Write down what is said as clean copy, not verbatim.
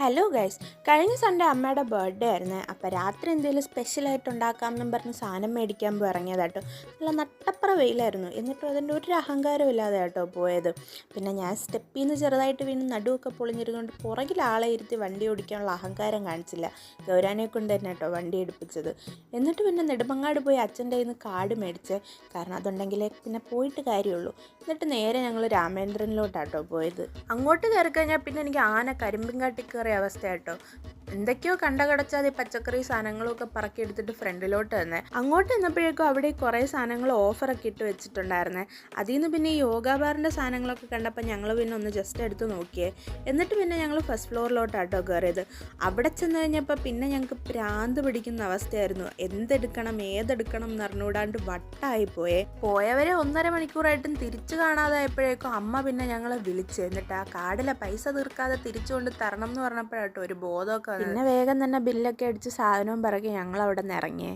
Hello guys, കഴിഞ്ഞ Sunday അമ്മയുടെ birthday ആയിരുന്നേ. അപ്പോൾ രാത്രി എന്തെങ്കിലും സ്പെഷ്യലായിട്ട് ഉണ്ടാക്കാമെന്നും പറഞ്ഞ് സാധനം മേടിക്കാൻ പോയി ഇറങ്ങിയതാട്ടോ. നല്ല നട്ടപ്പുറ വെയിലായിരുന്നു. എന്നിട്ടും അതിൻ്റെ ഒരു അഹങ്കാരം ഇല്ലാതെ കേട്ടോ പോയത്. പിന്നെ ഞാൻ സ്റ്റെപ്പിൽ നിന്ന് ചെറുതായിട്ട് വീണ് നടുവൊക്കെ പൊളിഞ്ഞിരുന്നുകൊണ്ട് പുറകിൽ ആളെ ഇരുത്തി വണ്ടി ഓടിക്കാനുള്ള അഹങ്കാരം കാണിച്ചില്ല. ഗൗരാനെ കൊണ്ട് തന്നെ കേട്ടോ വണ്ടി എടുപ്പിച്ചത്. എന്നിട്ട് പിന്നെ നെടുമങ്ങാട് പോയി അച്ഛൻ്റെ കയ്യിൽ നിന്ന് കാർഡ് മേടിച്ച്, കാരണം അതുണ്ടെങ്കിലേ പിന്നെ പോയിട്ട് കാര്യമുള്ളൂ. എന്നിട്ട് നേരെ ഞങ്ങൾ രാമേന്ദ്രനിലോട്ടാട്ടോ പോയത്. അങ്ങോട്ട് കയറി കഴിഞ്ഞാൽ പിന്നെ എനിക്ക് ആന കരിമ്പിൻ കാട്ടി അവസ്ഥ കേട്ടോ. എന്തൊക്കെയോ കടച്ചാതെ പച്ചക്കറി സാധനങ്ങളൊക്കെ പറക്കിയെടുത്തിട്ട് ഫ്രണ്ടിലോട്ട് തന്നെ. അങ്ങോട്ട് ചെന്നപ്പോഴേക്കും അവിടെ കുറേ സാധനങ്ങൾ ഓഫറൊക്കെ ഇട്ട് വെച്ചിട്ടുണ്ടായിരുന്നേ. അതിൽ നിന്ന് പിന്നെ ഈ യോഗ ബാറിൻ്റെ സാധനങ്ങളൊക്കെ കണ്ടപ്പോൾ ഞങ്ങൾ പിന്നെ ഒന്ന് ജസ്റ്റ് എടുത്ത് നോക്കിയേ. എന്നിട്ട് പിന്നെ ഞങ്ങൾ ഫസ്റ്റ് ഫ്ലോറിലോട്ടാട്ടോ കയറിയത്. അവിടെ ചെന്ന് കഴിഞ്ഞപ്പോൾ പിന്നെ ഞങ്ങൾക്ക് ഭ്രാന്ത് പിടിക്കുന്ന അവസ്ഥയായിരുന്നു. എന്തെടുക്കണം ഏതെടുക്കണം എന്ന് അറിഞ്ഞുകൂടാണ്ട് വട്ടായിപ്പോയേ. പോയവരെ 1.5 മണിക്കൂറായിട്ടും തിരിച്ചു കാണാതായപ്പോഴേക്കും അമ്മ പിന്നെ ഞങ്ങളെ വിളിച്ച്, എന്നിട്ട് ആ കാർഡിലെ പൈസ തീർക്കാതെ തിരിച്ചുകൊണ്ട് തരണം എന്ന് പറഞ്ഞപ്പോഴാട്ടോ ഒരു ബോധമൊക്കെ. പിന്നെ വേഗം തന്നെ ബില്ലൊക്കെ അടിച്ച് സാധനവും പിറകെ ഞങ്ങൾ അവിടെ നിന്ന് ഇറങ്ങിയേ.